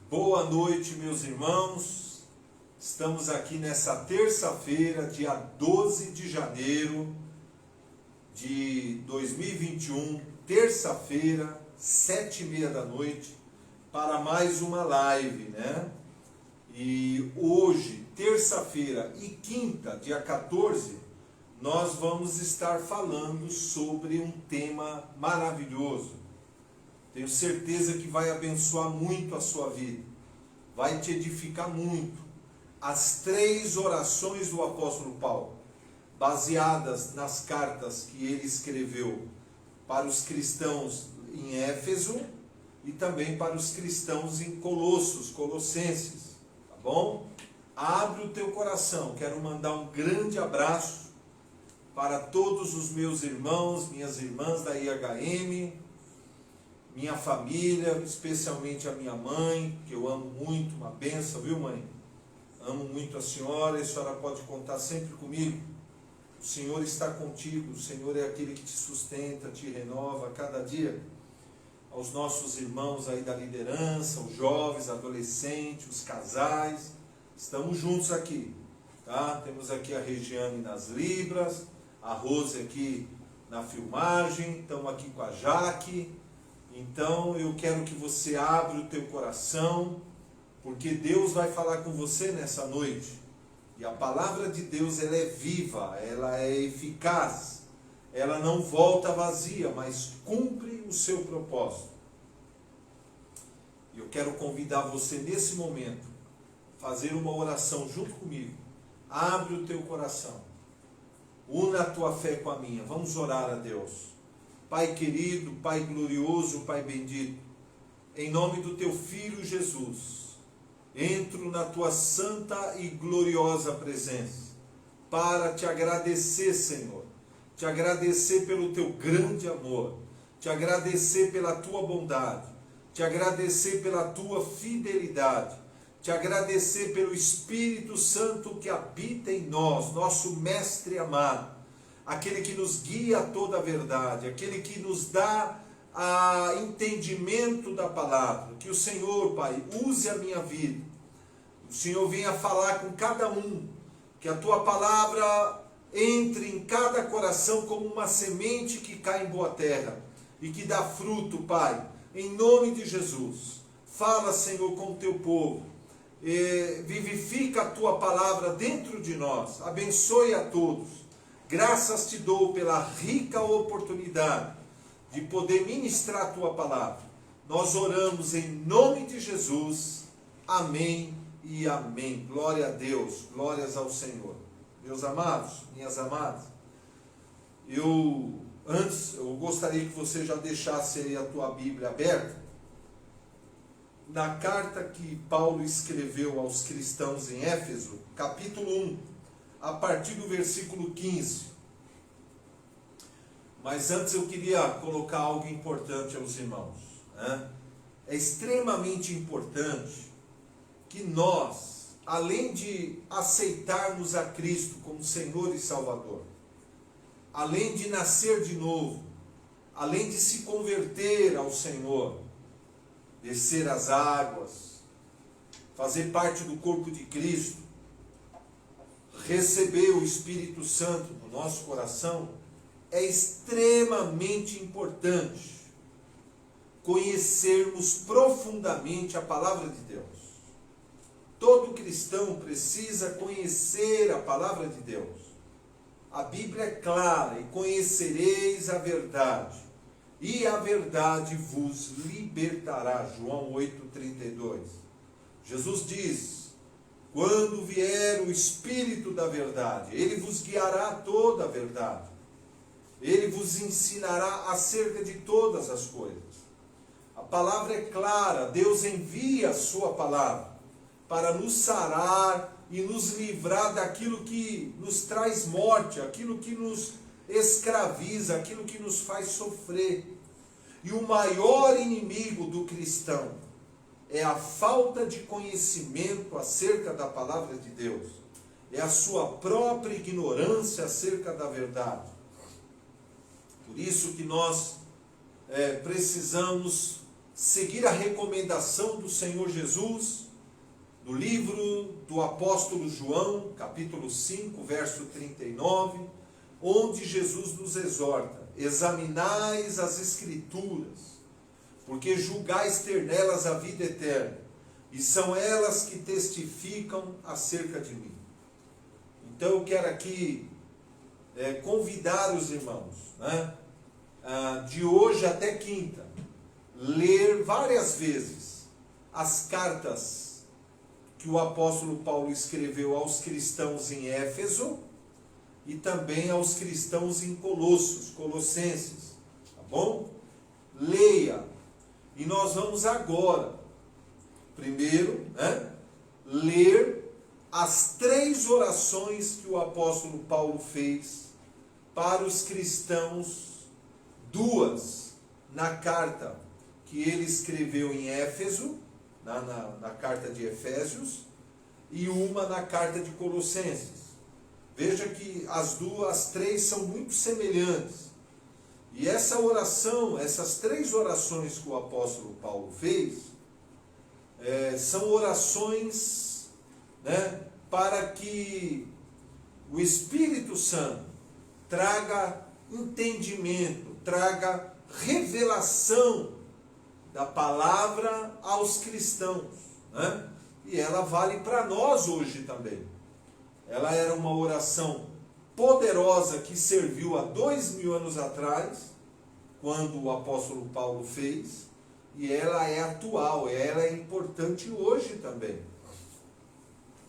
Boa noite, meus irmãos. Estamos aqui nessa terça-feira, dia 12 de janeiro de 2021, terça-feira, 7h30 da noite, para mais uma live, né? E hoje, terça-feira e quinta, dia 14, nós vamos estar falando sobre um tema maravilhoso. Tenho certeza que vai abençoar muito a sua vida, vai te edificar muito. As 3 orações do apóstolo Paulo, baseadas nas cartas que ele escreveu para os cristãos em Éfeso e também para os cristãos em Colossenses, tá bom? Abre o teu coração, quero mandar um grande abraço para todos os meus irmãos, minhas irmãs da IHM, minha família, especialmente a minha mãe, que eu amo muito, uma benção, viu, mãe? Amo muito a senhora, e a senhora pode contar sempre comigo. O Senhor está contigo, o Senhor é aquele que te sustenta, te renova a cada dia. Aos nossos irmãos aí da liderança, os jovens, adolescentes, os casais, estamos juntos aqui, tá? Temos aqui a Regiane nas Libras, a Rose aqui na filmagem, estamos aqui com a Jaque. Então eu quero que você abra o teu coração, porque Deus vai falar com você nessa noite. E a palavra de Deus, ela é viva, ela é eficaz, ela não volta vazia, mas cumpre o seu propósito. E eu quero convidar você nesse momento a fazer uma oração junto comigo. Abre o teu coração, una a tua fé com a minha, vamos orar a Deus. Pai querido, Pai glorioso, Pai bendito, em nome do teu Filho Jesus, entro na tua santa e gloriosa presença, para te agradecer, Senhor, te agradecer pelo teu grande amor, te agradecer pela tua bondade, te agradecer pela tua fidelidade, te agradecer pelo Espírito Santo que habita em nós, nosso Mestre amado, aquele que nos guia a toda a verdade, aquele que nos dá entendimento da palavra. Que o Senhor, Pai, use a minha vida, o Senhor venha falar com cada um, que a tua palavra entre em cada coração como uma semente que cai em boa terra e que dá fruto, Pai, em nome de Jesus. Fala, Senhor, com o teu povo, vivifica a tua palavra dentro de nós, abençoe a todos. Graças te dou pela rica oportunidade de poder ministrar a tua palavra. Nós oramos em nome de Jesus. Amém e amém. Glória a Deus, glórias ao Senhor. Meus amados, minhas amadas, eu gostaria que você já deixasse aí a tua Bíblia aberta na carta que Paulo escreveu aos cristãos em Éfeso, capítulo 1. A partir do versículo 15. Mas antes eu queria colocar algo importante aos irmãos, né? É extremamente importante que nós, além de aceitarmos a Cristo como Senhor e Salvador, além de nascer de novo, além de se converter ao Senhor, descer as águas, fazer parte do corpo de Cristo, receber o Espírito Santo no nosso coração, é extremamente importante conhecermos profundamente a palavra de Deus. Todo cristão precisa conhecer a palavra de Deus. A Bíblia é clara: e conhecereis a verdade, e a verdade vos libertará. João 8,32. Jesus diz: quando vier o Espírito da verdade, ele vos guiará a toda a verdade. Ele vos ensinará acerca de todas as coisas. A palavra é clara, Deus envia a sua palavra para nos sarar e nos livrar daquilo que nos traz morte, aquilo que nos escraviza, aquilo que nos faz sofrer. E o maior inimigo do cristão é a falta de conhecimento acerca da palavra de Deus. É a sua própria ignorância acerca da verdade. Por isso que nós precisamos seguir a recomendação do Senhor Jesus, no livro do apóstolo João, capítulo 5, verso 39, onde Jesus nos exorta: examinais as Escrituras, porque julgais ter nelas a vida eterna, e são elas que testificam acerca de mim. Então eu quero aqui convidar os irmãos, né, de hoje até quinta, ler várias vezes as cartas que o apóstolo Paulo escreveu aos cristãos em Éfeso e também aos cristãos em Colossenses, tá bom? Leia. E nós vamos agora, primeiro, né, ler as 3 orações que o apóstolo Paulo fez para os cristãos, 2 na carta que ele escreveu em Éfeso, na carta de Efésios, e uma na carta de Colossenses. Veja que as 3 são muito semelhantes. E essa oração, essas 3 orações que o apóstolo Paulo fez, são orações, né, para que o Espírito Santo traga entendimento, traga revelação da palavra aos cristãos, né? E ela vale para nós hoje também. Ela era uma oração poderosa que serviu há 2000 anos atrás, quando o apóstolo Paulo fez, e ela é atual, ela é importante hoje também.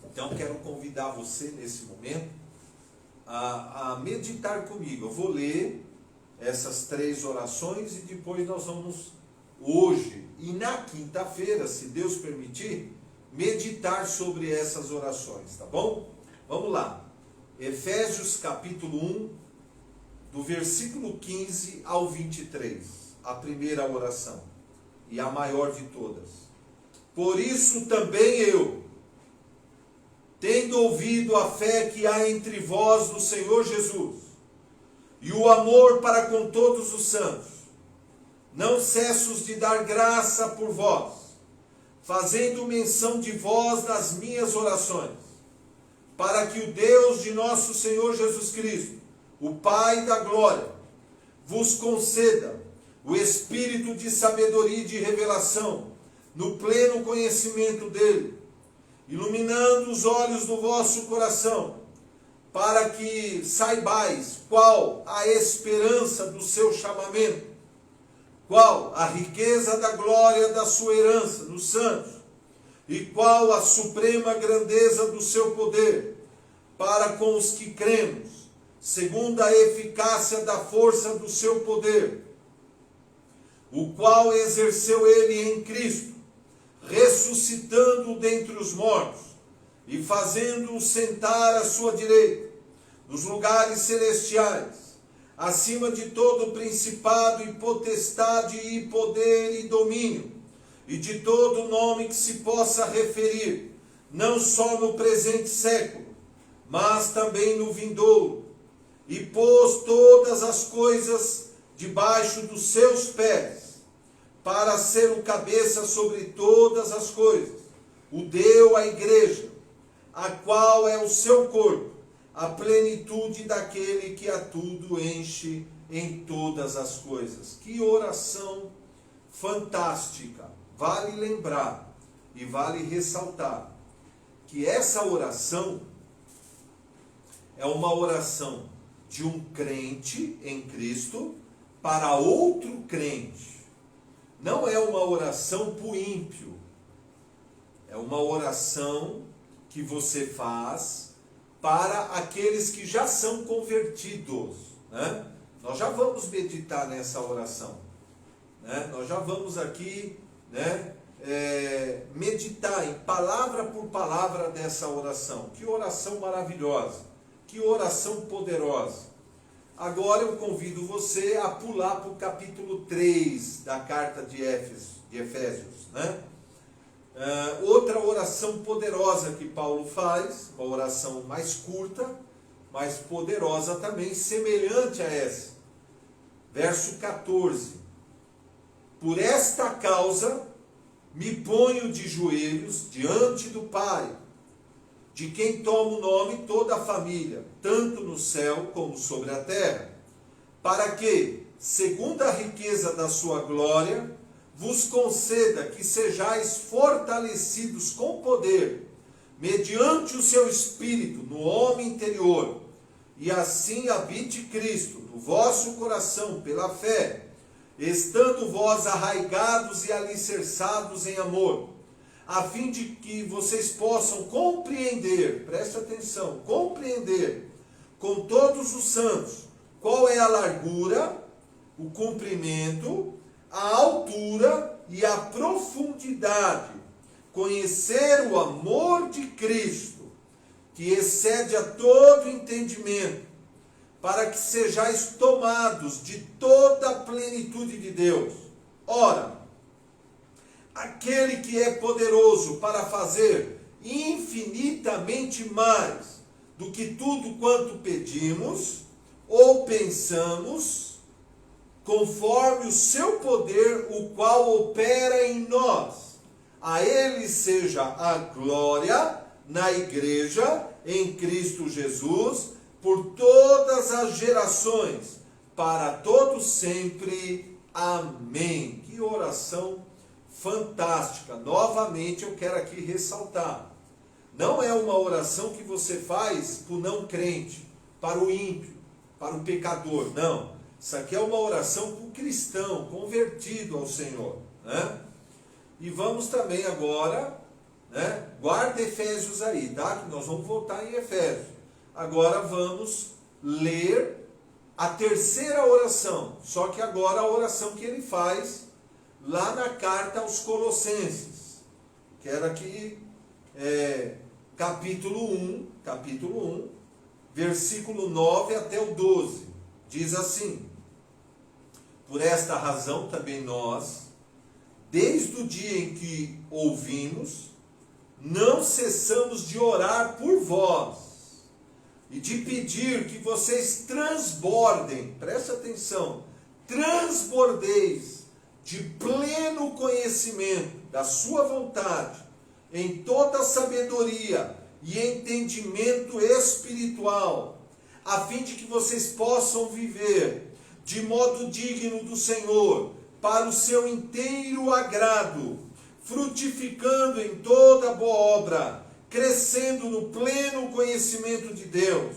Então quero convidar você nesse momento a meditar comigo. Eu vou ler essas 3 orações e depois nós vamos hoje e na quinta-feira, se Deus permitir, meditar sobre essas orações, tá bom? Vamos lá. Efésios capítulo 1, do versículo 15 ao 23, a primeira oração e a maior de todas. Por isso também eu, tendo ouvido a fé que há entre vós no Senhor Jesus, e o amor para com todos os santos, não cesso de dar graça por vós, fazendo menção de vós nas minhas orações, para que o Deus de nosso Senhor Jesus Cristo, o Pai da glória, vos conceda o espírito de sabedoria e de revelação, no pleno conhecimento dele, iluminando os olhos do vosso coração, para que saibais qual a esperança do seu chamamento, qual a riqueza da glória da sua herança nos santos, e qual a suprema grandeza do seu poder, para com os que cremos, segundo a eficácia da força do seu poder, o qual exerceu ele em Cristo, ressuscitando-o dentre os mortos, e fazendo-o sentar à sua direita, nos lugares celestiais, acima de todo principado e potestade e poder e domínio, e de todo nome que se possa referir, não só no presente século, mas também no vindouro, e pôs todas as coisas debaixo dos seus pés, para ser o cabeça sobre todas as coisas, o deu à igreja, a qual é o seu corpo, a plenitude daquele que a tudo enche em todas as coisas. Que oração fantástica! Vale lembrar e vale ressaltar que essa oração é uma oração de um crente em Cristo para outro crente. Não é uma oração para o ímpio. É uma oração que você faz para aqueles que já são convertidos, né? Nós já vamos meditar nessa oração, né? Nós já vamos aqui, né, meditar em palavra por palavra dessa oração. Que oração maravilhosa, que oração poderosa. Agora eu convido você a pular para o capítulo 3 da carta de Efésios, né? Outra oração poderosa que Paulo faz, uma oração mais curta, mas poderosa também, semelhante a essa. Verso 14. Por esta causa, me ponho de joelhos diante do Pai, de quem toma o nome toda a família, tanto no céu como sobre a terra, para que, segundo a riqueza da sua glória, vos conceda que sejais fortalecidos com poder, mediante o seu Espírito no homem interior, e assim habite Cristo no vosso coração pela fé, estando vós arraigados e alicerçados em amor, a fim de que vocês possam compreender, preste atenção, compreender com todos os santos qual é a largura, o comprimento, a altura e a profundidade, conhecer o amor de Cristo, que excede a todo entendimento, para que sejais tomados de toda a plenitude de Deus. Ora, aquele que é poderoso para fazer infinitamente mais do que tudo quanto pedimos ou pensamos, conforme o seu poder, o qual opera em nós. A ele seja a glória na igreja, em Cristo Jesus, por todas as gerações, para todos sempre. Amém. Que oração fantástica. Novamente eu quero aqui ressaltar. Não é uma oração que você faz para o não crente, para o ímpio, para o pecador. Não. Isso aqui é uma oração para o cristão, convertido ao Senhor. Né? E vamos também agora, né? Guarda Efésios aí, tá? Que nós vamos voltar em Efésios. Agora vamos ler a terceira oração, só que agora a oração que ele faz lá na carta aos Colossenses, que era aqui, capítulo 1, versículo 9 até o 12, diz assim: por esta razão também nós, desde o dia em que ouvimos, não cessamos de orar por vós, e de pedir que vocês transbordem, preste atenção, transbordeis de pleno conhecimento da sua vontade, em toda sabedoria e entendimento espiritual, a fim de que vocês possam viver de modo digno do Senhor, para o seu inteiro agrado, frutificando em toda boa obra, crescendo no pleno conhecimento de Deus,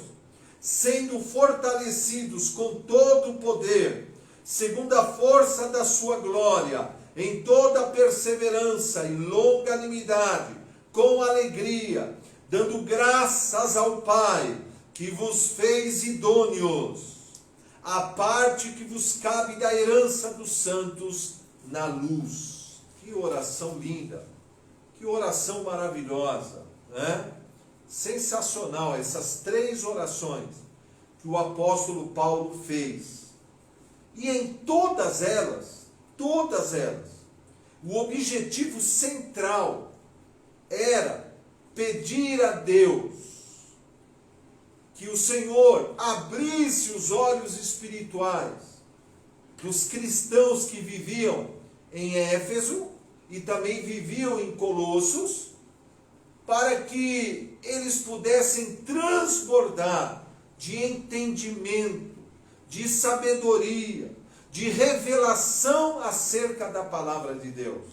sendo fortalecidos com todo o poder, segundo a força da sua glória, em toda perseverança e longanimidade, com alegria, dando graças ao Pai, que vos fez idôneos, a parte que vos cabe da herança dos santos na luz. Que oração linda, que oração maravilhosa, né? Sensacional essas três orações que o apóstolo Paulo fez. E em todas elas, o objetivo central era pedir a Deus que o Senhor abrisse os olhos espirituais dos cristãos que viviam em Éfeso e também viviam em Colossos, para que eles pudessem transbordar de entendimento, de sabedoria, de revelação acerca da palavra de Deus.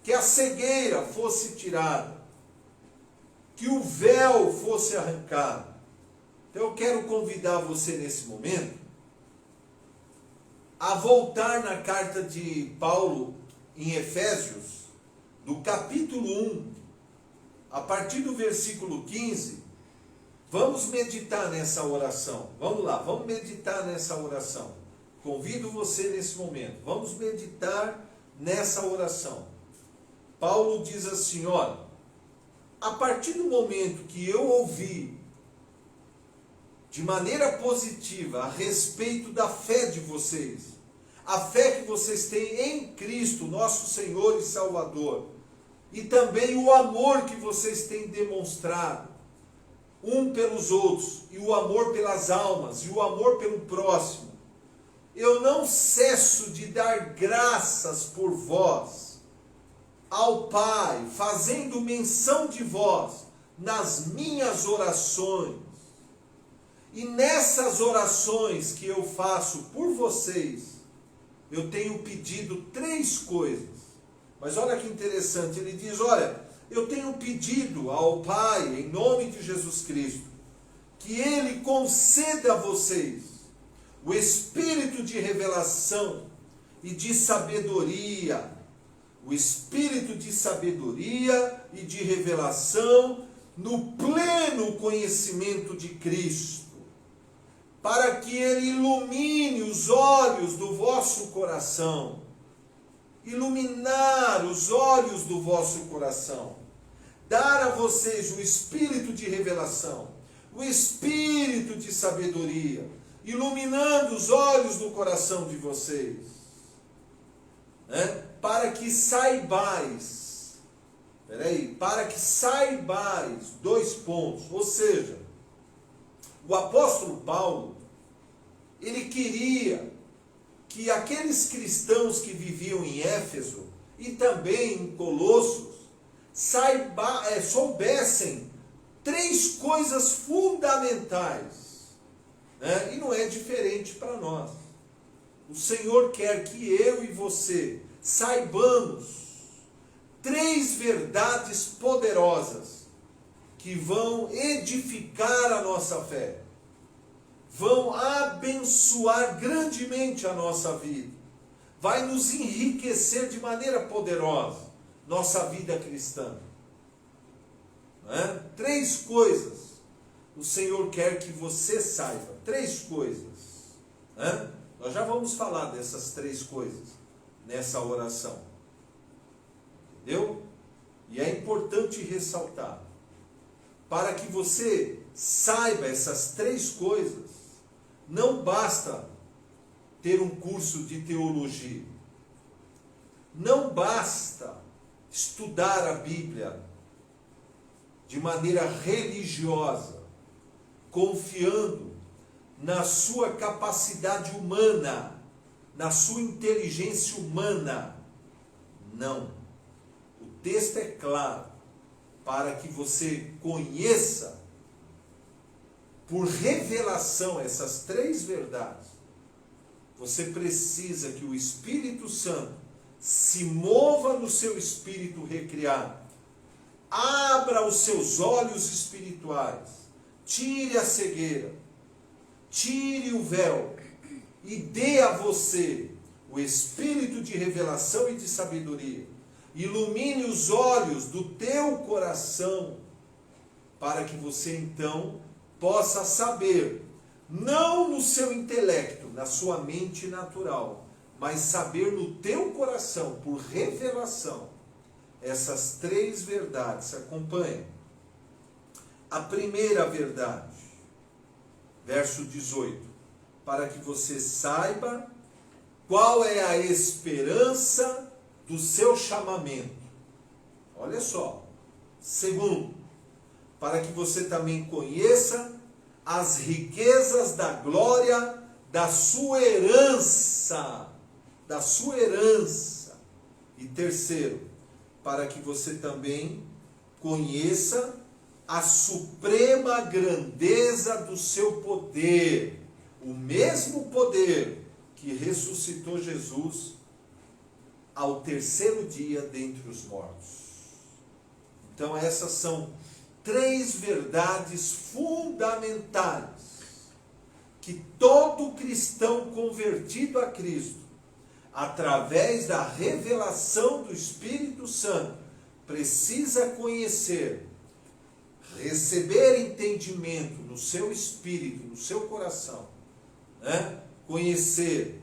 Que a cegueira fosse tirada, que o véu fosse arrancado. Então eu quero convidar você nesse momento a voltar na carta de Paulo em Efésios, do capítulo 1, a partir do versículo 15, vamos meditar nessa oração. Vamos lá, vamos meditar nessa oração. Convido você nesse momento, vamos meditar nessa oração. Paulo diz assim, olha, a partir do momento que eu ouvi de maneira positiva a respeito da fé de vocês, a fé que vocês têm em Cristo, nosso Senhor e Salvador, e também o amor que vocês têm demonstrado um pelos outros, e o amor pelas almas, e o amor pelo próximo, eu não cesso de dar graças por vós ao Pai, fazendo menção de vós nas minhas orações. E nessas orações que eu faço por vocês, eu tenho pedido 3 coisas. Mas olha que interessante, ele diz, olha, eu tenho pedido ao Pai, em nome de Jesus Cristo, que Ele conceda a vocês o espírito de revelação e de sabedoria, o espírito de sabedoria e de revelação no pleno conhecimento de Cristo, para que Ele ilumine os olhos do vosso coração, iluminar os olhos do vosso coração, dar a vocês o espírito de revelação, o espírito de sabedoria, iluminando os olhos do coração de vocês, né? Para que saibais, para que saibais 2 pontos, ou seja, o apóstolo Paulo, ele queria que aqueles cristãos que viviam em Éfeso e também em Colossos soubessem 3 coisas fundamentais, né? E não é diferente para nós. O Senhor quer que eu e você saibamos 3 verdades poderosas que vão edificar a nossa fé, vão abençoar grandemente a nossa vida, vai nos enriquecer de maneira poderosa nossa vida cristã. Não é? 3 coisas o Senhor quer que você saiba, 3 coisas. Né? Nós já vamos falar dessas 3 coisas nessa oração. Entendeu? E é importante ressaltar, para que você saiba essas 3 coisas, não basta ter um curso de teologia, não basta estudar a Bíblia de maneira religiosa, confiando na sua capacidade humana, na sua inteligência humana. Não. O texto é claro, para que você conheça por revelação essas 3 verdades. Você precisa que o Espírito Santo se mova no seu espírito recriado, abra os seus olhos espirituais, tire a cegueira, tire o véu e dê a você o espírito de revelação e de sabedoria. Ilumine os olhos do teu coração, para que você então possa saber, não no seu intelecto, na sua mente natural, mas saber no teu coração, por revelação, essas 3 verdades. Acompanhe. A primeira verdade, verso 18, para que você saiba qual é a esperança do seu chamamento. Olha só. Segundo, para que você também conheça as riquezas da glória da sua herança. Da sua herança. E terceiro, para que você também conheça a suprema grandeza do seu poder. O mesmo poder que ressuscitou Jesus ao 3º dia dentre os mortos. Então essas são 3 verdades fundamentais que todo cristão convertido a Cristo, através da revelação do Espírito Santo, precisa conhecer, receber entendimento no seu espírito, no seu coração, né? Conhecer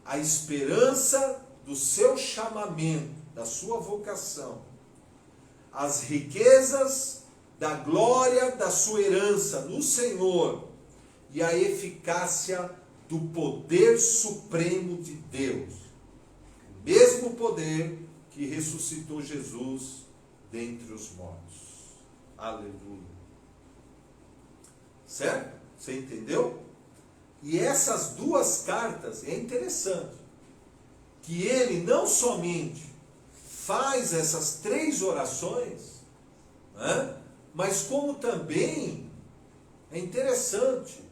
a esperança do seu chamamento, da sua vocação, as riquezas da glória da sua herança no Senhor e a eficácia do poder supremo de Deus. O mesmo poder que ressuscitou Jesus dentre os mortos. Aleluia. Certo? Você entendeu? E essas duas cartas, é interessante, que ele não somente faz essas 3 orações, né, mas como também, é interessante,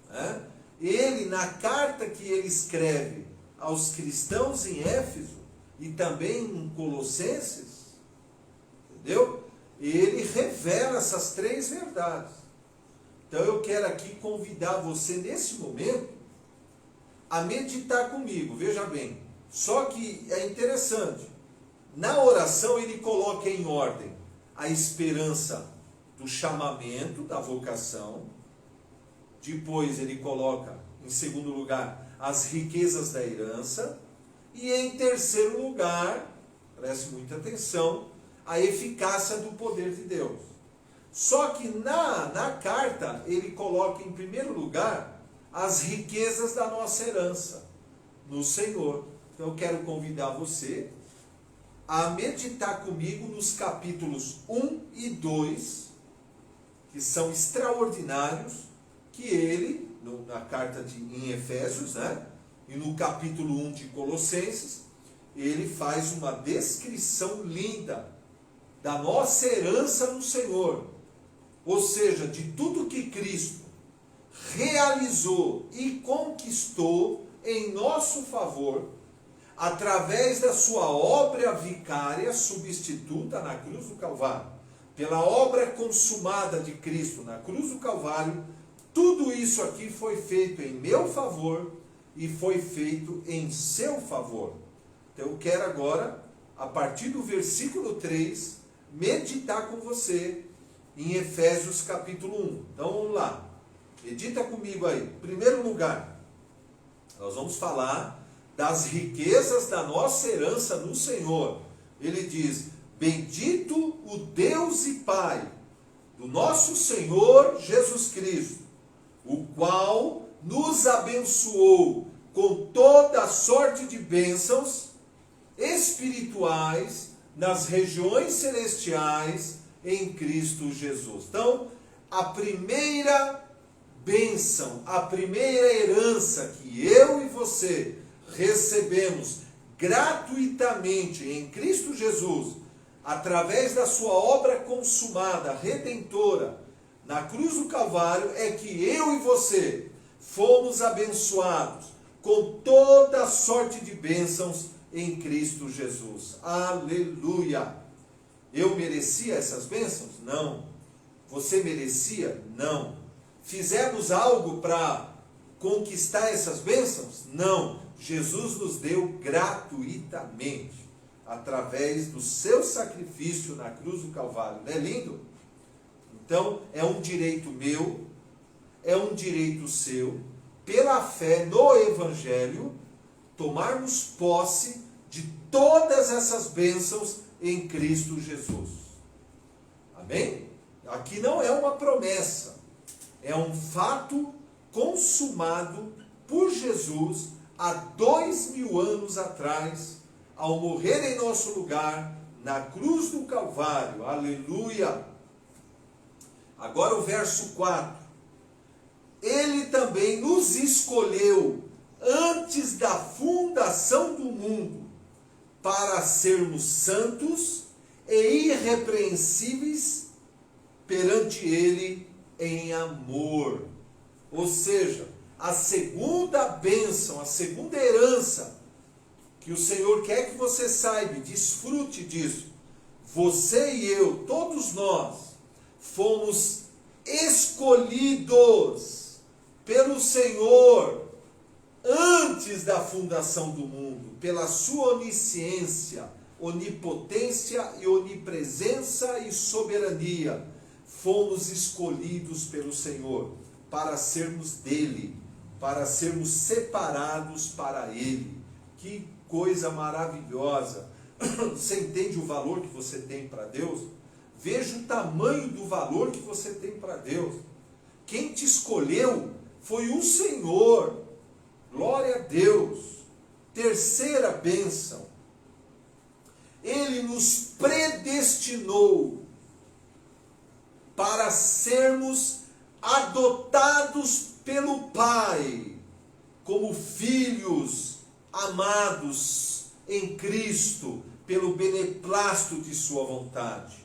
né, ele, na carta que ele escreve aos cristãos em Éfeso, e também em Colossenses, entendeu? Ele revela essas 3 verdades. Então eu quero aqui convidar você nesse momento a meditar comigo, veja bem. Só que é interessante, na oração ele coloca em ordem a esperança do chamamento, da vocação. Depois ele coloca, em segundo lugar, as riquezas da herança. E em terceiro lugar, preste muita atenção, a eficácia do poder de Deus. Só que na carta, ele coloca em primeiro lugar as riquezas da nossa herança no Senhor. Então eu quero convidar você a meditar comigo nos capítulos 1 e 2, que são extraordinários, que ele, na carta em Efésios, né? E no capítulo 1 de Colossenses, ele faz uma descrição linda da nossa herança no Senhor. Ou seja, de tudo que Cristo realizou e conquistou em nosso favor, através da sua obra vicária substituta na cruz do Calvário. Pela obra consumada de Cristo na cruz do Calvário, tudo isso aqui foi feito em meu favor e foi feito em seu favor. Então eu quero agora, a partir do versículo 3, meditar com você em Efésios capítulo 1. Então vamos lá, medita comigo aí. Em primeiro lugar, nós vamos falar das riquezas da nossa herança no Senhor. Ele diz: bendito o Deus e Pai do nosso Senhor Jesus Cristo, o qual nos abençoou com toda sorte de bênçãos espirituais nas regiões celestiais em Cristo Jesus. Então, a primeira bênção, a primeira herança que eu e você recebemos gratuitamente em Cristo Jesus, através da sua obra consumada, redentora, na cruz do Calvário, é que eu e você fomos abençoados com toda sorte de bênçãos em Cristo Jesus. Aleluia! Eu merecia essas bênçãos? Não. Você merecia? Não. Fizemos algo para conquistar essas bênçãos? Não. Jesus nos deu gratuitamente, através do seu sacrifício na cruz do Calvário. Não é lindo? Então, é um direito meu, é um direito seu, pela fé no Evangelho, tomarmos posse de todas essas bênçãos em Cristo Jesus. Amém? Aqui não é uma promessa, é um fato consumado por Jesus há 2000 anos atrás, ao morrer em nosso lugar, na cruz do Calvário. Aleluia! Agora o verso 4. Ele também nos escolheu antes da fundação do mundo, para sermos santos e irrepreensíveis perante Ele em amor. Ou seja, a segunda bênção, a segunda herança que o Senhor quer que você saiba, desfrute disso. Você e eu, todos nós, fomos escolhidos pelo Senhor antes da fundação do mundo, pela sua onisciência, onipotência e onipresença e soberania. Fomos escolhidos pelo Senhor para sermos dele, para sermos separados para ele. Que coisa maravilhosa! Você entende o valor que você tem para Deus? Veja o tamanho do valor que você tem para Deus. Quem te escolheu foi o Senhor. Glória a Deus. Terceira bênção. Ele nos predestinou para sermos adotados pelo Pai, como filhos amados em Cristo, pelo beneplácito de sua vontade.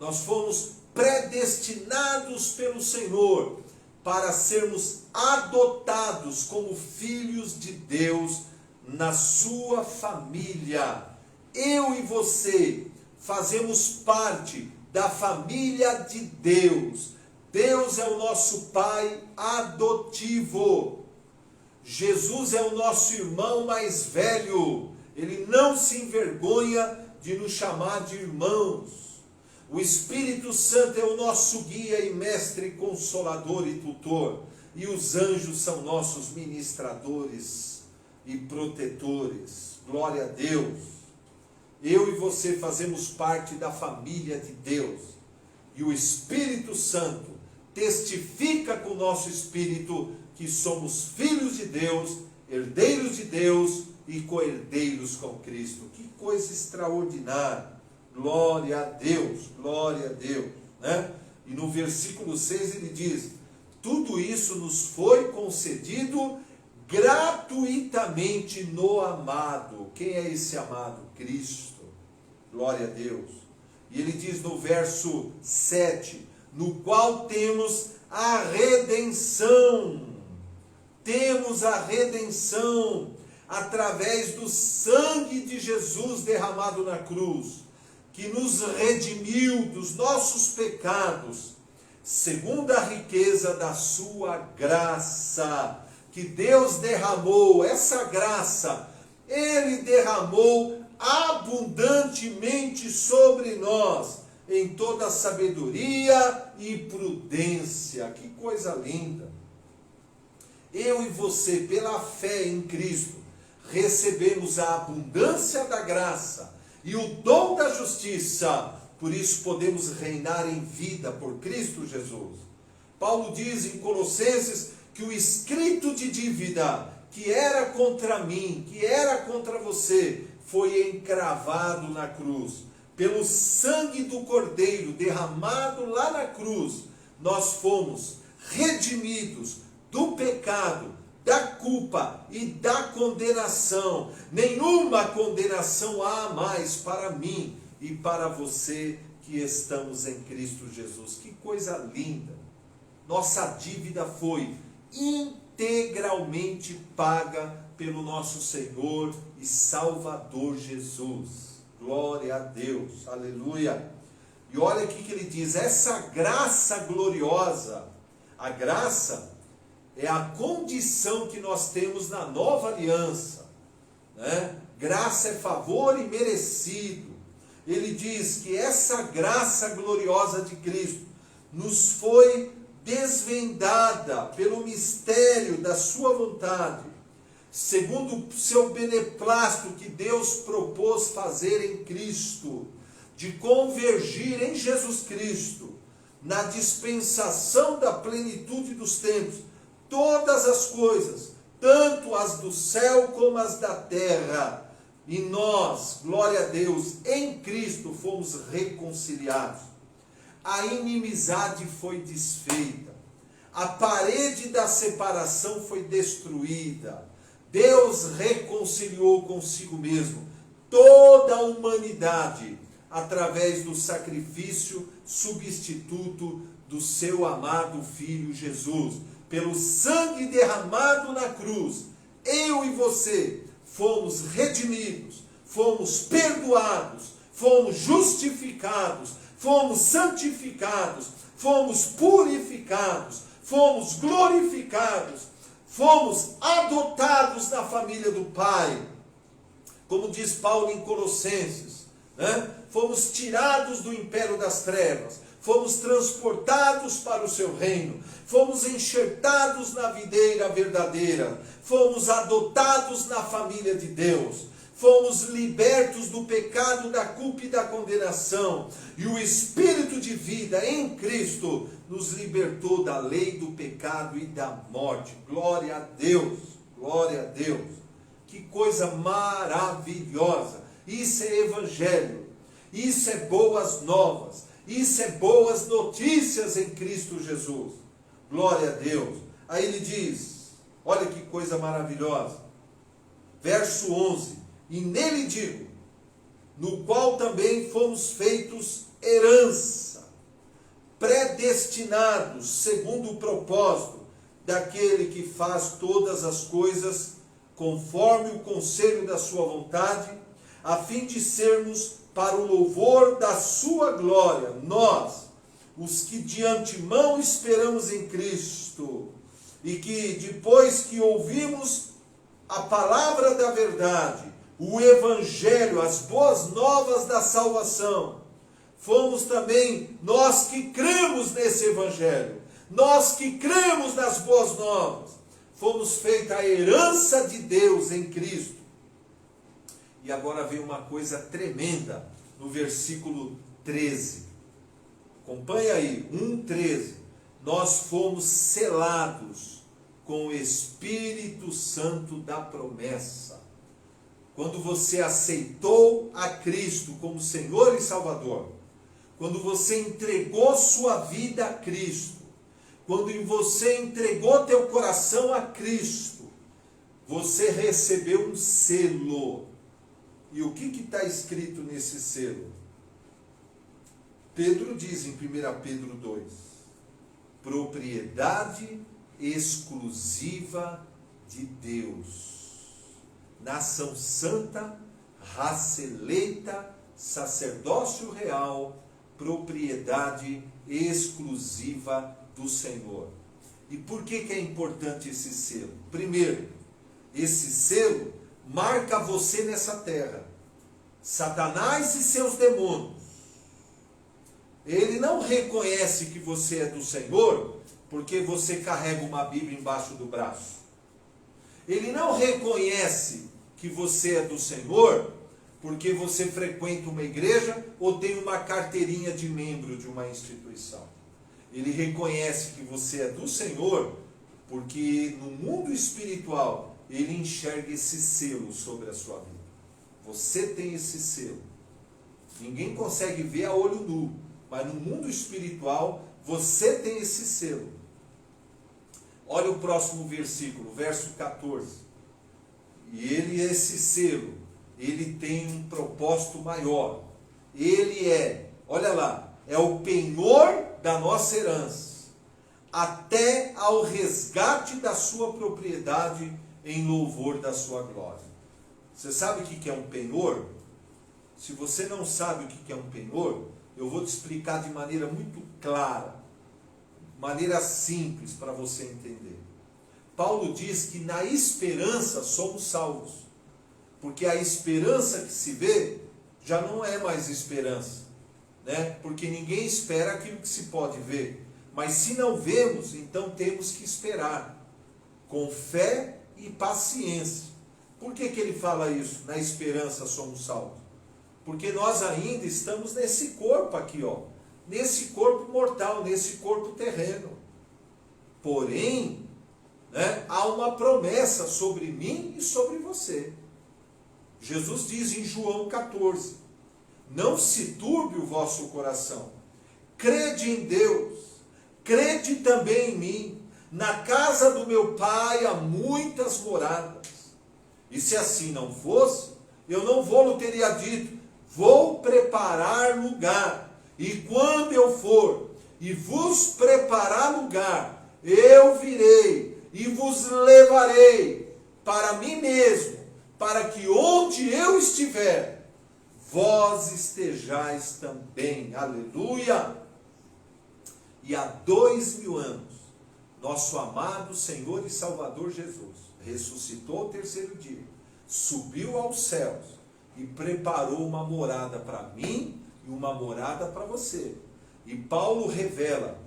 Nós fomos predestinados pelo Senhor para sermos adotados como filhos de Deus na sua família. Eu e você fazemos parte da família de Deus. Deus é o nosso Pai adotivo. Jesus é o nosso irmão mais velho. Ele não se envergonha de nos chamar de irmãos. O Espírito Santo é o nosso guia e mestre, consolador e tutor. E os anjos são nossos ministradores e protetores. Glória a Deus. Eu e você fazemos parte da família de Deus. E o Espírito Santo testifica com o nosso espírito que somos filhos de Deus, herdeiros de Deus e co-herdeiros com Cristo. Que coisa extraordinária. Glória a Deus, né? E no versículo 6 ele diz: tudo isso nos foi concedido gratuitamente no amado. Quem é esse amado? Cristo. Glória a Deus. E ele diz no verso 7, no qual temos a redenção. Temos a redenção através do sangue de Jesus derramado na cruz, que nos redimiu dos nossos pecados, segundo a riqueza da sua graça, que Deus derramou. Essa graça, Ele derramou abundantemente sobre nós, em toda sabedoria e prudência. Que coisa linda! Eu e você, pela fé em Cristo, recebemos a abundância da graça e o dom da justiça. Por isso podemos reinar em vida por Cristo Jesus. Paulo diz em Colossenses que o escrito de dívida que era contra mim, que era contra você, foi encravado na cruz. Pelo sangue do Cordeiro derramado lá na cruz, nós fomos redimidos do pecado, da culpa e da condenação. Nenhuma condenação há mais para mim e para você que estamos em Cristo Jesus. Que coisa linda! Nossa dívida foi integralmente paga pelo nosso Senhor e Salvador Jesus. Glória a Deus, aleluia. E olha aqui que ele diz, essa graça gloriosa, a graça é a condição que nós temos na nova aliança, né? Graça é favor imerecido. Ele diz que essa graça gloriosa de Cristo nos foi desvendada pelo mistério da sua vontade, segundo o seu beneplácito que Deus propôs fazer em Cristo, de convergir em Jesus Cristo, na dispensação da plenitude dos tempos, todas as coisas, tanto as do céu como as da terra. E nós, glória a Deus, em Cristo fomos reconciliados. A inimizade foi desfeita. A parede da separação foi destruída. Deus reconciliou consigo mesmo toda a humanidade através do sacrifício substituto do seu amado Filho Jesus. Pelo sangue derramado na cruz, eu e você fomos redimidos, fomos perdoados, fomos justificados, fomos santificados, fomos purificados, fomos glorificados, fomos adotados na família do Pai. Como diz Paulo em Colossenses, né? Fomos tirados do império das trevas, fomos transportados para o seu reino, fomos enxertados na videira verdadeira, fomos adotados na família de Deus, fomos libertos do pecado, da culpa e da condenação, e o Espírito de vida em Cristo nos libertou da lei do pecado e da morte. Glória a Deus, glória a Deus. Que coisa maravilhosa! Isso é evangelho, isso é boas novas, isso é boas notícias em Cristo Jesus. Glória a Deus. Aí ele diz, olha que coisa maravilhosa, verso 11, e nele digo, no qual também fomos feitos herança, predestinados segundo o propósito daquele que faz todas as coisas conforme o conselho da sua vontade, a fim de sermos para o louvor da sua glória, nós, os que de antemão esperamos em Cristo, e que depois que ouvimos a palavra da verdade, o evangelho, as boas novas da salvação, fomos também nós que cremos nesse evangelho, nós que cremos nas boas novas, fomos feita a herança de Deus em Cristo. E agora vem uma coisa tremenda no versículo 13. Acompanha aí, 1:13. Nós fomos selados com o Espírito Santo da promessa. Quando você aceitou a Cristo como Senhor e Salvador, quando você entregou sua vida a Cristo, quando você entregou teu coração a Cristo, você recebeu um selo. E o que está escrito nesse selo? Pedro diz em 1 Pedro 2, propriedade exclusiva de Deus, nação santa, raça eleita, sacerdócio real, propriedade exclusiva do Senhor. E por que é importante esse selo? Primeiro, esse selo marca você nessa terra. Satanás e seus demônios, ele não reconhece que você é do Senhor porque você carrega uma Bíblia embaixo do braço. Ele não reconhece que você é do Senhor porque você frequenta uma igreja ou tem uma carteirinha de membro de uma instituição. Ele reconhece que você é do Senhor porque no mundo espiritual ele enxerga esse selo sobre a sua vida. Você tem esse selo. Ninguém consegue ver a olho nu, mas no mundo espiritual você tem esse selo. Olha o próximo versículo, verso 14. E esse selo, ele tem um propósito maior. Ele é, olha lá, é o penhor da nossa herança, até ao resgate da sua propriedade em louvor da sua glória. Você sabe o que é um penhor? Se você não sabe o que é um penhor, eu vou te explicar de maneira muito clara, maneira simples para você entender. Paulo diz que na esperança somos salvos, porque a esperança que se vê já não é mais esperança, né? Porque ninguém espera aquilo que se pode ver, mas se não vemos, então temos que esperar, com fé e paciência. Por que ele fala isso? Na esperança somos salvos. Porque nós ainda estamos nesse corpo aqui, ó, nesse corpo mortal, nesse corpo terreno. Porém, né, há uma promessa sobre mim e sobre você. Jesus diz em João 14, não se turbe o vosso coração, crede em Deus, crede também em mim. Na casa do meu Pai há muitas moradas. E se assim não fosse, eu não vou-lhe teria dito, vou preparar lugar. E quando eu for e vos preparar lugar, eu virei e vos levarei para mim mesmo, para que onde eu estiver, vós estejais também. Aleluia! E há 2000 anos, nosso amado Senhor e Salvador Jesus ressuscitou ao terceiro dia, subiu aos céus e preparou uma morada para mim e uma morada para você. E Paulo revela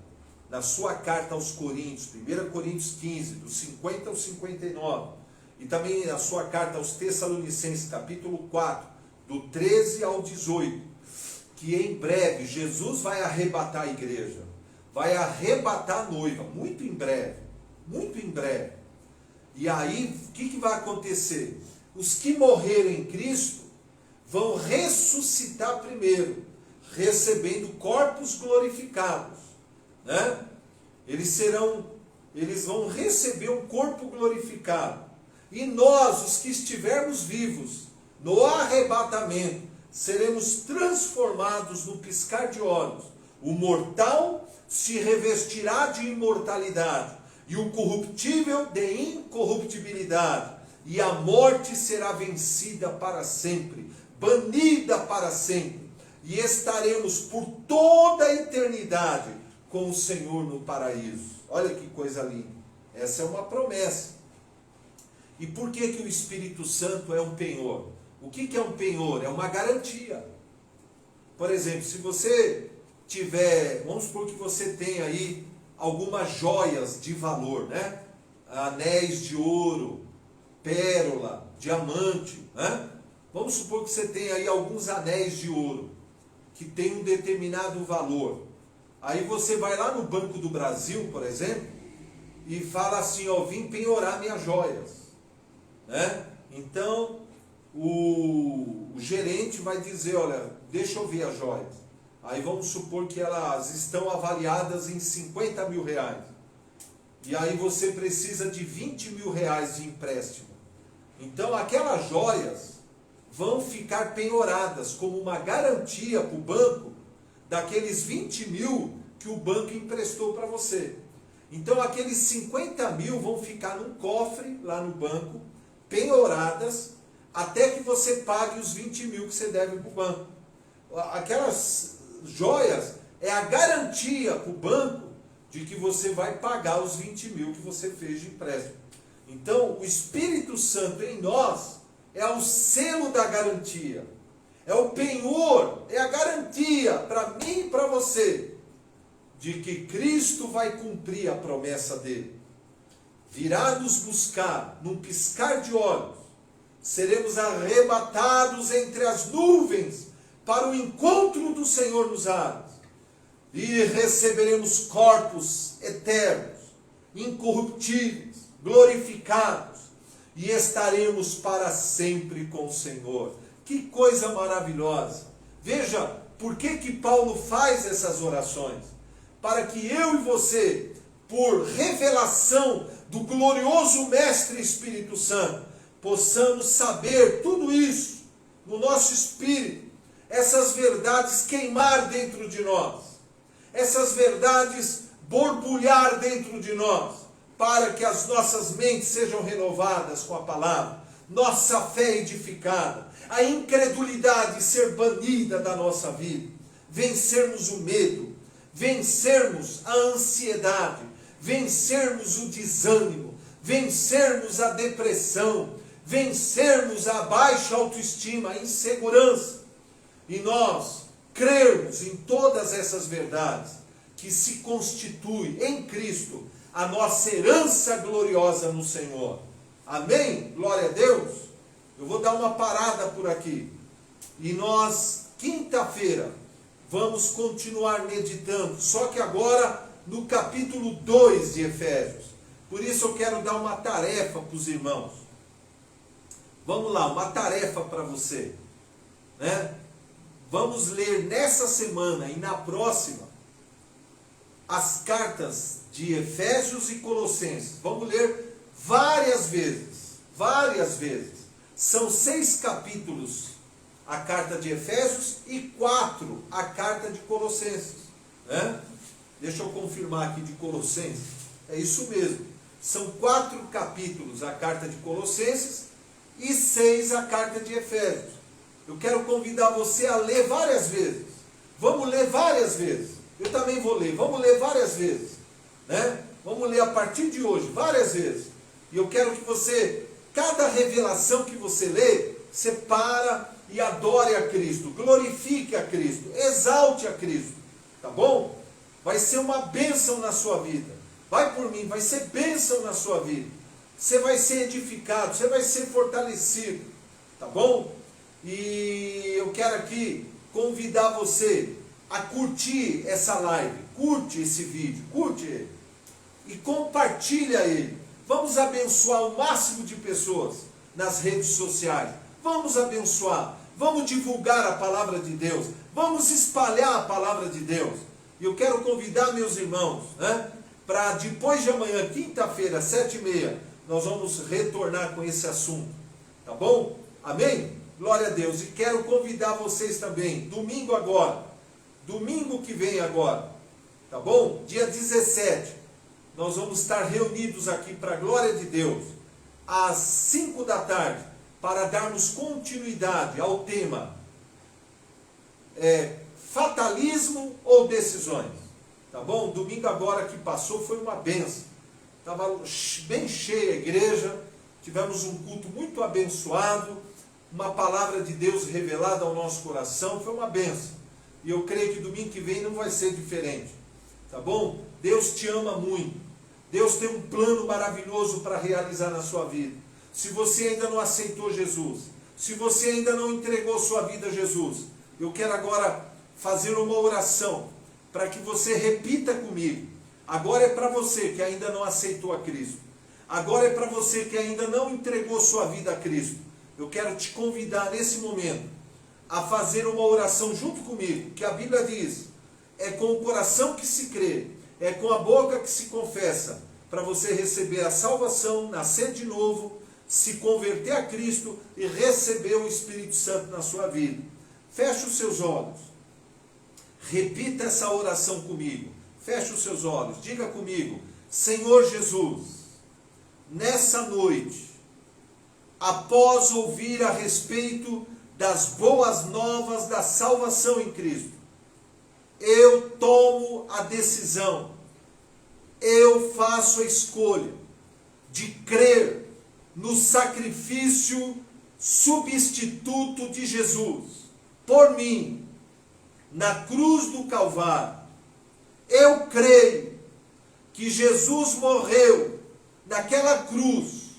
na sua carta aos Coríntios, 1 Coríntios 15, do 50 ao 59, e também na sua carta aos Tessalonicenses, capítulo 4, do 13 ao 18, que em breve Jesus vai arrebatar a igreja, vai arrebatar a noiva, muito em breve, muito em breve. E aí, o que vai acontecer? Os que morreram em Cristo vão ressuscitar primeiro, recebendo corpos glorificados, né? Eles serão eles vão receber o corpo glorificado. E nós, os que estivermos vivos, no arrebatamento, seremos transformados no piscar de olhos. O mortal se revestirá de imortalidade, e o corruptível de incorruptibilidade, e a morte será vencida para sempre, banida para sempre, e estaremos por toda a eternidade com o Senhor no paraíso. Olha que coisa linda. Essa é uma promessa. E por que o Espírito Santo é um penhor? O que é um penhor? É uma garantia. Por exemplo, se você tiver, vamos supor que você tem aí algumas joias de valor, né? Anéis de ouro, pérola, diamante, né? Vamos supor que você tem aí alguns anéis de ouro, que tem um determinado valor. Aí você vai lá no Banco do Brasil, por exemplo, e fala assim, ó, vim penhorar minhas joias, né? Então, o gerente vai dizer, olha, deixa eu ver as joias. Aí vamos supor que elas estão avaliadas em 50 mil reais. E aí você precisa de 20 mil reais de empréstimo. Então aquelas joias vão ficar penhoradas como uma garantia para o banco daqueles 20 mil que o banco emprestou para você. Então aqueles 50 mil vão ficar num cofre lá no banco, penhoradas, até que você pague os 20 mil que você deve para o banco. Aquelas joias é a garantia para o banco de que você vai pagar os 20 mil que você fez de empréstimo. Então, o Espírito Santo em nós é o selo da garantia, é o penhor, é a garantia para mim e para você, de que Cristo vai cumprir a promessa dele. Virá nos buscar num piscar de olhos, seremos arrebatados entre as nuvens para o encontro do Senhor nos ares, e receberemos corpos eternos, incorruptíveis, glorificados, e estaremos para sempre com o Senhor. Que coisa maravilhosa! Veja, por que Paulo faz essas orações? Para que eu e você, por revelação do glorioso Mestre Espírito Santo, possamos saber tudo isso no nosso espírito, essas verdades queimar dentro de nós, essas verdades borbulhar dentro de nós, para que as nossas mentes sejam renovadas com a palavra, nossa fé edificada, a incredulidade ser banida da nossa vida, vencermos o medo, vencermos a ansiedade, vencermos o desânimo, vencermos a depressão, vencermos a baixa autoestima, a insegurança, e nós crermos em todas essas verdades que se constitui em Cristo a nossa herança gloriosa no Senhor. Amém? Glória a Deus. Eu vou dar uma parada por aqui. E nós, quinta-feira, vamos continuar meditando, só que agora no capítulo 2 de Efésios. Por isso eu quero dar uma tarefa para os irmãos. Vamos lá, uma tarefa para você, né? Vamos ler nessa semana e na próxima as cartas de Efésios e Colossenses. Vamos ler várias vezes, várias vezes. São 6 capítulos a carta de Efésios e 4 a carta de Colossenses, né? Deixa eu confirmar aqui de Colossenses. É isso mesmo. São 4 capítulos a carta de Colossenses e 6 a carta de Efésios. Eu quero convidar você a ler várias vezes. Vamos ler várias vezes. Eu também vou ler. Vamos ler várias vezes, né? Vamos ler a partir de hoje, várias vezes. E eu quero que você, cada revelação que você lê, você para e adore a Cristo, glorifique a Cristo, exalte a Cristo, tá bom? Vai ser uma bênção na sua vida. Vai por mim, vai ser bênção na sua vida. Você vai ser edificado, você vai ser fortalecido, tá bom? E eu quero aqui convidar você a curtir essa live, curte esse vídeo, curte ele e compartilha ele. Vamos abençoar o máximo de pessoas nas redes sociais. Vamos abençoar, vamos divulgar a palavra de Deus, vamos espalhar a palavra de Deus. E eu quero convidar meus irmãos, né, para depois de amanhã, quinta-feira, 7h30, nós vamos retornar com esse assunto, tá bom? Amém? Glória a Deus. E quero convidar vocês também, domingo agora, domingo que vem agora, tá bom? Dia 17, nós vamos estar reunidos aqui para a glória de Deus, às 5 da tarde, para darmos continuidade ao tema fatalismo ou decisões, tá bom? Domingo agora que passou foi uma benção, estava bem cheia a igreja, tivemos um culto muito abençoado, uma palavra de Deus revelada ao nosso coração, foi uma benção, e eu creio que domingo que vem não vai ser diferente, tá bom? Deus te ama muito, Deus tem um plano maravilhoso para realizar na sua vida. Se você ainda não aceitou Jesus, se você ainda não entregou sua vida a Jesus, eu quero agora fazer uma oração para que você repita comigo. Agora é para você que ainda não aceitou a Cristo. Agora é para você que ainda não entregou sua vida a Cristo. Eu quero te convidar nesse momento a fazer uma oração junto comigo, que a Bíblia diz, é com o coração que se crê, é com a boca que se confessa, para você receber a salvação, nascer de novo, se converter a Cristo e receber o Espírito Santo na sua vida. Feche os seus olhos. Repita essa oração comigo. Feche os seus olhos. Diga comigo: Senhor Jesus, nessa noite, após ouvir a respeito das boas novas da salvação em Cristo, eu tomo a decisão, eu faço a escolha de crer no sacrifício substituto de Jesus por mim, na cruz do Calvário. Eu creio que Jesus morreu naquela cruz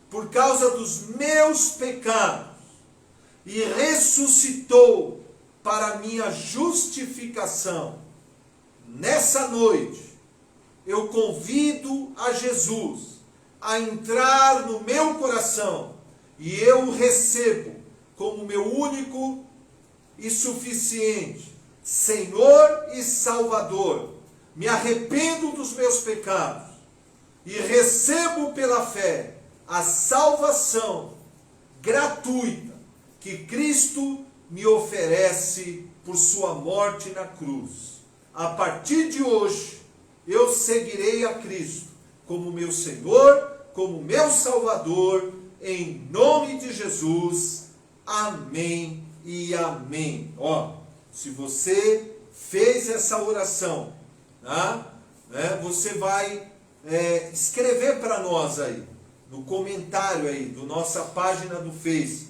por causa dos meus pecados e ressuscitou para minha justificação. Nessa noite, eu convido a Jesus a entrar no meu coração e eu o recebo como meu único e suficiente Senhor e Salvador. Me arrependo dos meus pecados e recebo pela fé a salvação gratuita que Cristo me oferece por sua morte na cruz. A partir de hoje, eu seguirei a Cristo como meu Senhor, como meu Salvador, em nome de Jesus. Amém e amém. Se você fez essa oração, você vai escrever para nós aí, no comentário aí, da nossa página do Face,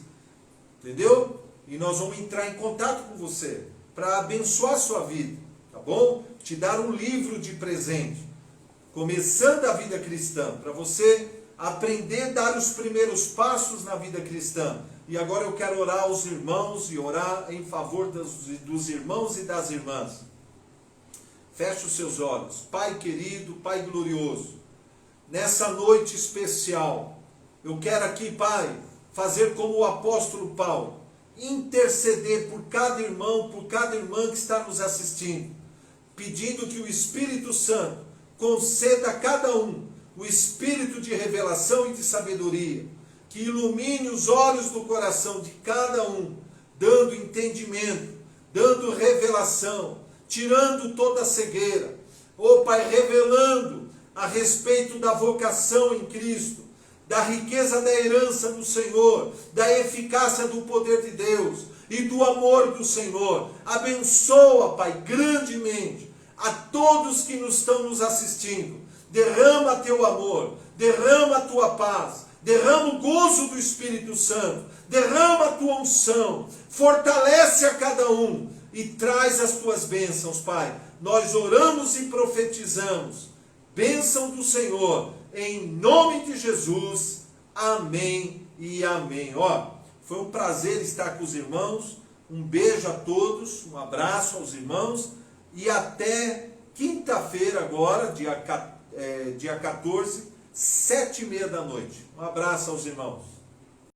entendeu? E nós vamos entrar em contato com você, para abençoar a sua vida, tá bom? Te dar um livro de presente, Começando a Vida Cristã, para você aprender a dar os primeiros passos na vida cristã. E agora eu quero orar aos irmãos e orar em favor dos irmãos e das irmãs. Feche os seus olhos. Pai querido, Pai glorioso, nessa noite especial, eu quero aqui, Pai, fazer como o apóstolo Paulo, interceder por cada irmão, por cada irmã que está nos assistindo, pedindo que o Espírito Santo conceda a cada um o espírito de revelação e de sabedoria, que ilumine os olhos do coração de cada um, dando entendimento, dando revelação, tirando toda a cegueira. Pai, revelando a respeito da vocação em Cristo, da riqueza da herança do Senhor, da eficácia do poder de Deus e do amor do Senhor. Abençoa, Pai, grandemente a todos que estão nos assistindo. Derrama teu amor, derrama a tua paz, derrama o gozo do Espírito Santo, derrama a tua unção, fortalece a cada um e traz as tuas bênçãos, Pai. Nós oramos e profetizamos, bênção do Senhor, em nome de Jesus, amém e amém. Foi um prazer estar com os irmãos, um beijo a todos, um abraço aos irmãos, e até quinta-feira agora, dia 14, 7h30 da noite. Um abraço aos irmãos.